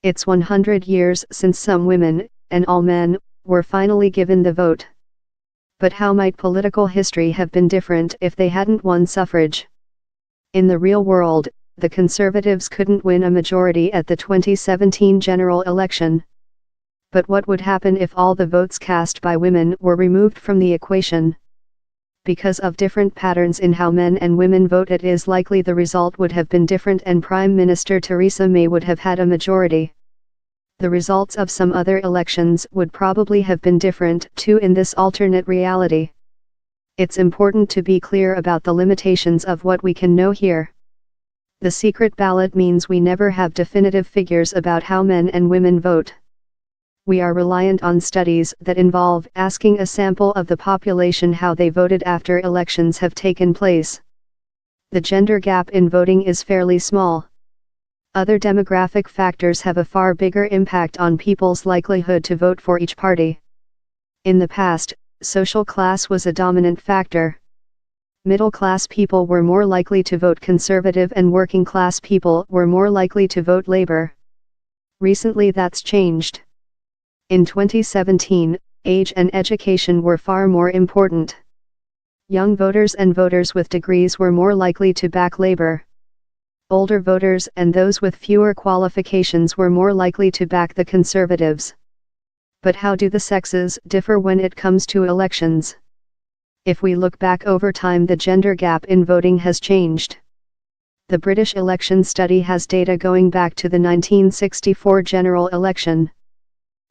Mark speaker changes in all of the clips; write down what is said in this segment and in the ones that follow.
Speaker 1: It's 100 years since some women, and all men, were finally given the vote. But how might political history have been different if they hadn't won suffrage? In the real world, the Conservatives couldn't win a majority at the 2017 general election. But what would happen if all the votes cast by women were removed from the equation? Because of different patterns in how men and women vote, it is likely the result would have been different and Prime Minister Theresa May would have had a majority. The results of some other elections would probably have been different too in this alternate reality. It's important to be clear about the limitations of what we can know here. The secret ballot means we never have definitive figures about how men and women vote. We are reliant on studies that involve asking a sample of the population how they voted after elections have taken place. The gender gap in voting is fairly small. Other demographic factors have a far bigger impact on people's likelihood to vote for each party. In the past, social class was a dominant factor. Middle-class people were more likely to vote Conservative and working-class people were more likely to vote Labour. Recently that's changed. In 2017, age and education were far more important. Young voters and voters with degrees were more likely to back Labour. Older voters and those with fewer qualifications were more likely to back the Conservatives. But how do the sexes differ when it comes to elections? If we look back over time, the gender gap in voting has changed. The British election study has data going back to the 1964 general election.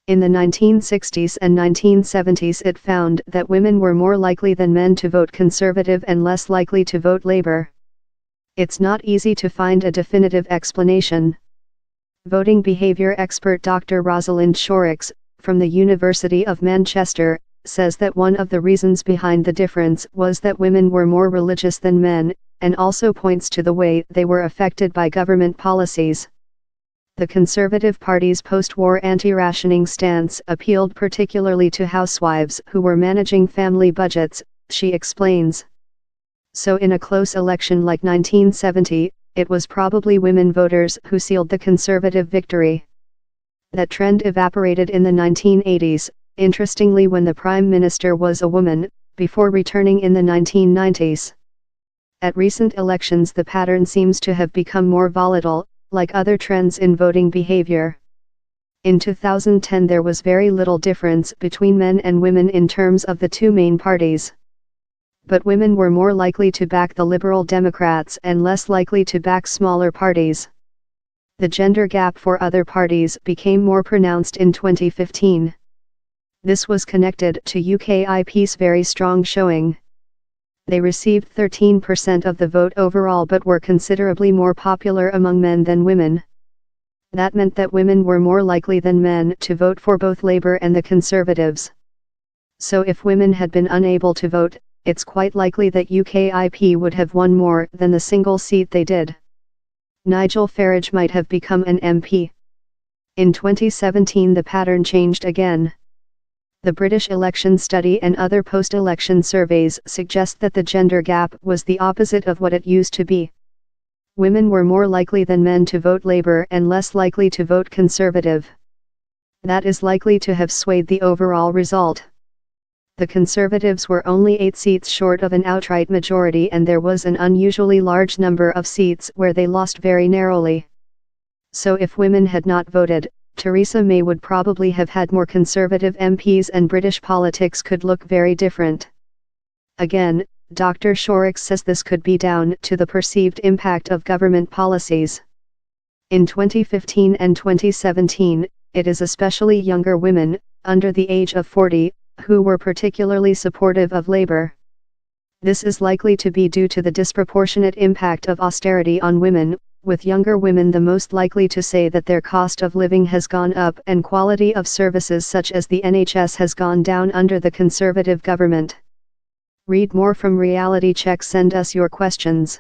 Speaker 1: In the 1960s and 1970s, it found that women were more likely than men to vote Conservative and less likely to vote Labour. It's not easy to find a definitive explanation. Voting behaviour expert Dr. Rosalind Shorrocks, from the University of Manchester, says that one of the reasons behind the difference was that women were more religious than men, and also points to the way they were affected by government policies. The Conservative Party's post-war anti-rationing stance appealed particularly to housewives who were managing family budgets, she explains. So in a close election like 1970, it was probably women voters who sealed the Conservative victory. That trend evaporated in the 1980s, interestingly when the Prime Minister was a woman, before returning in the 1990s. At recent elections the pattern seems to have become more volatile, like other trends in voting behavior. In 2010 there was very little difference between men and women in terms of the two main parties. But women were more likely to back the Liberal Democrats and less likely to back smaller parties. The gender gap for other parties became more pronounced in 2015. This was connected to UKIP's very strong showing. They received 13% of the vote overall but were considerably more popular among men than women. That meant that women were more likely than men to vote for both Labour and the Conservatives. So if women had been unable to vote, it's quite likely that UKIP would have won more than the single seat they did. Nigel Farage might have become an MP. In 2017 the pattern changed again. The British election study and other post-election surveys suggest that the gender gap was the opposite of what it used to be. Women were more likely than men to vote Labour and less likely to vote Conservative. That is likely to have swayed the overall result. The Conservatives were only 8 seats short of an outright majority and there was an unusually large number of seats where they lost very narrowly. So if women had not voted, Theresa May would probably have had more Conservative MPs and British politics could look very different. Again, Dr. Shorrocks says this could be down to the perceived impact of government policies. In 2015 and 2017, it is especially younger women, under the age of 40, who were particularly supportive of Labour. This is likely to be due to the disproportionate impact of austerity on women, with younger women the most likely to say that their cost of living has gone up and quality of services such as the NHS has gone down under the Conservative government. Read more from Reality Check. Send us your questions.